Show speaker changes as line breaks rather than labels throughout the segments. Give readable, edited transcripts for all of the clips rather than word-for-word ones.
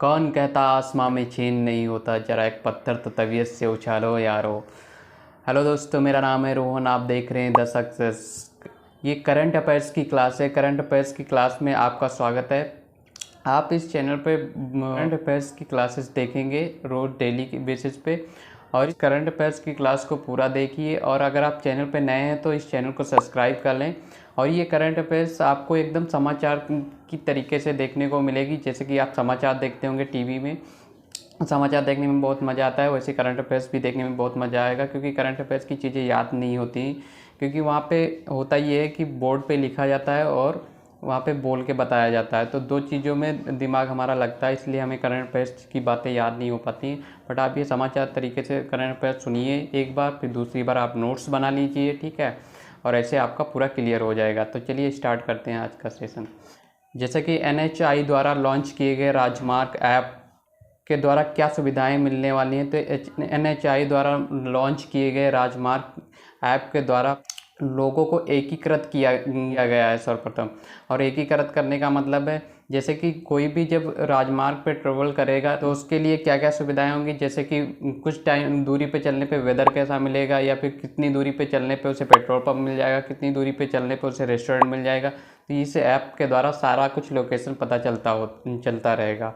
कौन कहता आसमां में चैन नहीं होता, जरा एक पत्थर तो तबीयत से उछालो यारो। हेलो दोस्तों, मेरा नाम है रोहन, आप देख रहे हैं द सक्सेस। ये करंट अफेयर्स की क्लास है। करंट अफेयर्स की क्लास में आपका स्वागत है। आप इस चैनल पे करंट अफेयर्स की क्लासेस देखेंगे रोज़ डेली की बेसिस पे, और इस करंट अफेयर्स की क्लास को पूरा देखिए। और अगर आप चैनल पे नए हैं तो इस चैनल को सब्सक्राइब कर लें। और ये करंट अफेयर्स आपको एकदम समाचार की तरीके से देखने को मिलेगी, जैसे कि आप समाचार देखते होंगे टीवी में। समाचार देखने में बहुत मज़ा आता है, वैसे करंट अफेयर्स भी देखने में बहुत मज़ा आएगा, क्योंकि करंट अफेयर्स की चीज़ें याद नहीं होती, क्योंकि वहाँ पे होता ये है कि बोर्ड पे लिखा जाता है और वहाँ पे बोल के बताया जाता है, तो दो चीज़ों में दिमाग हमारा लगता है, इसलिए हमें करंट अफेयर्स की बातें याद नहीं हो पाती। बट आप ये समाचार तरीके से करंट अफेयर्स सुनिए एक बार, फिर दूसरी बार आप नोट्स बना लीजिए, ठीक है, और ऐसे आपका पूरा क्लियर हो जाएगा। तो चलिए स्टार्ट करते हैं आज का सेशन। जैसे कि NHAI द्वारा लॉन्च किए गए राजमार्ग ऐप के द्वारा क्या सुविधाएं मिलने वाली हैं, तो NHAI द्वारा लॉन्च किए गए राजमार्ग ऐप के द्वारा लोगों को एकीकृत किया गया है सर्वप्रथम। और एकीकृत करने का मतलब है, जैसे कि कोई भी जब राजमार्ग पे ट्रेवल करेगा तो उसके लिए क्या क्या सुविधाएं होंगी, जैसे कि कुछ टाइम दूरी पे चलने पे वेदर कैसा मिलेगा, या फिर कितनी दूरी पे चलने पे उसे पेट्रोल पंप मिल जाएगा, कितनी दूरी पे चलने पे उसे रेस्टोरेंट मिल जाएगा। तो इस ऐप के द्वारा सारा कुछ लोकेशन पता चलता रहेगा।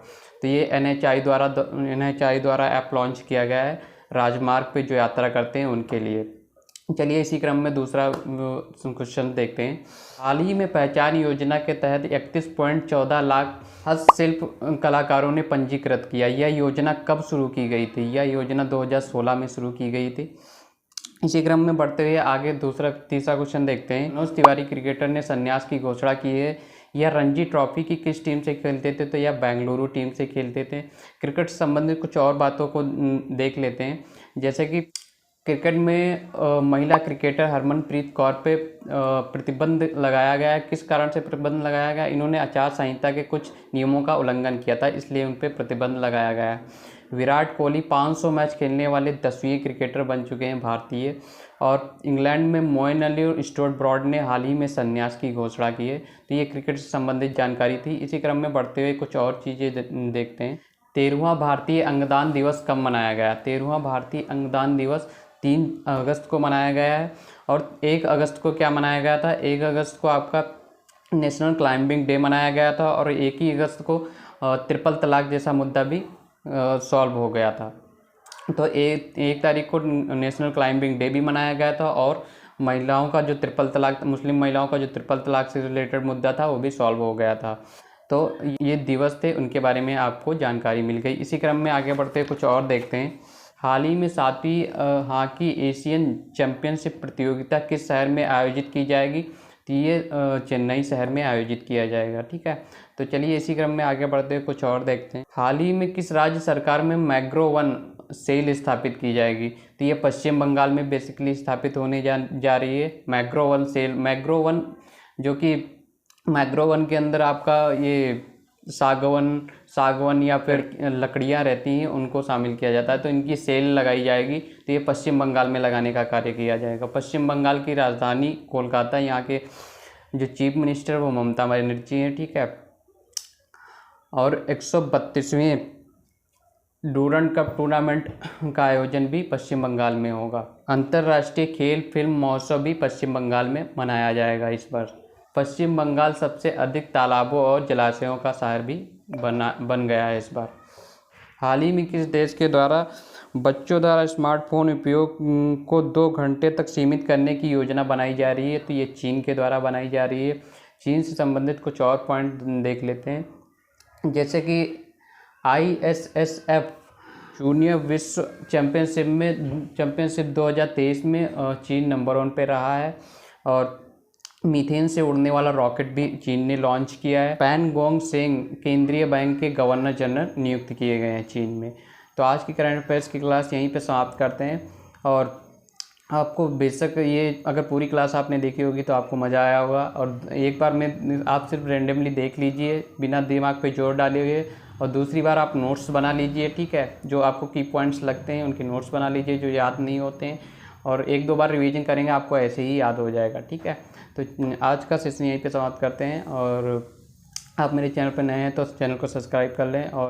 तो ये NHAI द्वारा ऐप लॉन्च किया गया है राजमार्ग पे जो यात्रा करते हैं उनके लिए। चलिए इसी क्रम में दूसरा क्वेश्चन देखते हैं। हाल ही में पहचान योजना के तहत 31.14 लाख हस्तशिल्प कलाकारों ने पंजीकृत किया। यह योजना कब शुरू की गई थी? यह योजना 2016 में शुरू की गई थी। इसी क्रम में बढ़ते हुए आगे तीसरा क्वेश्चन देखते हैं। मनोज तिवारी क्रिकेटर ने संन्यास की घोषणा की है। यह रणजी ट्रॉफी की किस टीम से खेलते थे? तो यह बेंगलुरु टीम से खेलते थे। क्रिकेट से संबंधित कुछ और बातों को देख लेते हैं, जैसे कि क्रिकेट में महिला क्रिकेटर हरमनप्रीत कौर पे प्रतिबंध लगाया गया है। किस कारण से प्रतिबंध लगाया गया? इन्होंने आचार संहिता के कुछ नियमों का उल्लंघन किया था, इसलिए उन पर प्रतिबंध लगाया गया है। विराट कोहली 500 मैच खेलने वाले 10वें क्रिकेटर बन चुके हैं भारतीय। और इंग्लैंड में मोइन अली और स्टुअर्ट ब्रॉड ने हाल ही में संन्यास की घोषणा की है। तो ये क्रिकेट से संबंधित जानकारी थी। इसी क्रम में बढ़ते हुए कुछ और चीज़ें देखते हैं। 13वां भारतीय अंगदान दिवस कब मनाया गया? 13वां भारतीय अंगदान दिवस 3 अगस्त को मनाया गया है। और 1 अगस्त को क्या मनाया गया था? 1 अगस्त को आपका नेशनल क्लाइंबिंग डे मनाया गया था, और 1 ही अगस्त को ट्रिपल तलाक जैसा मुद्दा भी सॉल्व हो गया था। तो एक तारीख को नेशनल क्लाइंबिंग डे भी मनाया गया था, और महिलाओं का जो ट्रिपल तलाक, मुस्लिम महिलाओं का जो ट्रिपल तलाक से रिलेटेड मुद्दा था वो भी सॉल्व हो गया था। तो ये दिवस थे, उनके बारे में आपको जानकारी मिल गई। इसी क्रम में आगे बढ़ते कुछ और देखते हैं। हाल ही में 7वीं हॉकी एशियन चैंपियनशिप प्रतियोगिता किस शहर में आयोजित की जाएगी? तो ये चेन्नई शहर में आयोजित किया जाएगा, ठीक है। तो चलिए इसी क्रम में आगे बढ़ते हुए कुछ और देखते हैं। हाल ही में किस राज्य सरकार में मैग्रो वन सेल स्थापित की जाएगी? तो ये पश्चिम बंगाल में बेसिकली स्थापित होने जा रही है मैग्रो वन सेल। मैग्रो वन, जो कि मैग्रो वन के अंदर आपका ये सागवन या फिर लकड़ियां रहती हैं, उनको शामिल किया जाता है। तो इनकी सेल लगाई जाएगी, तो ये पश्चिम बंगाल में लगाने का कार्य किया जाएगा। पश्चिम बंगाल की राजधानी कोलकाता, यहाँ के जो चीफ मिनिस्टर वो ममता बनर्जी हैं, ठीक है। और 132वें डूरंड कप टूर्नामेंट का आयोजन भी पश्चिम बंगाल में होगा। अंतर्राष्ट्रीय खेल फिल्म महोत्सव भी पश्चिम बंगाल में मनाया जाएगा इस बार। पश्चिम बंगाल सबसे अधिक तालाबों और जलाशयों का शहर भी बन गया है इस बार। हाल ही में किस देश के द्वारा बच्चों द्वारा स्मार्टफोन उपयोग को 2 घंटे तक सीमित करने की योजना बनाई जा रही है? तो ये चीन के द्वारा बनाई जा रही है। चीन से संबंधित कुछ और पॉइंट देख लेते हैं, जैसे कि ISSF जूनियर विश्व चैंपियनशिप 2023 में चीन नंबर 1 पे रहा है। और मीथेन से उड़ने वाला रॉकेट भी चीन ने लॉन्च किया है। पैन गोंग सेंग केंद्रीय बैंक के गवर्नर जनरल नियुक्त किए गए हैं चीन में। तो आज की करंट अफेयर्स की क्लास यहीं पे समाप्त करते हैं। और आपको बेशक ये अगर पूरी क्लास आपने देखी होगी तो आपको मज़ा आया होगा। और एक बार में आप सिर्फ रेंडमली देख लीजिए, बिना दिमाग पे जोर डाले हुए, और दूसरी बार आप नोट्स बना लीजिए, ठीक है। जो आपको की पॉइंट्स लगते हैं उनके नोट्स बना लीजिए जो याद नहीं होते हैं, और 1-2 बार रिवीजन करेंगे आपको ऐसे ही याद हो जाएगा, ठीक है। तो आज का सेशन यहीं पे समाप्त करते हैं। और आप मेरे चैनल पर नए हैं तो चैनल को सब्सक्राइब कर लें। और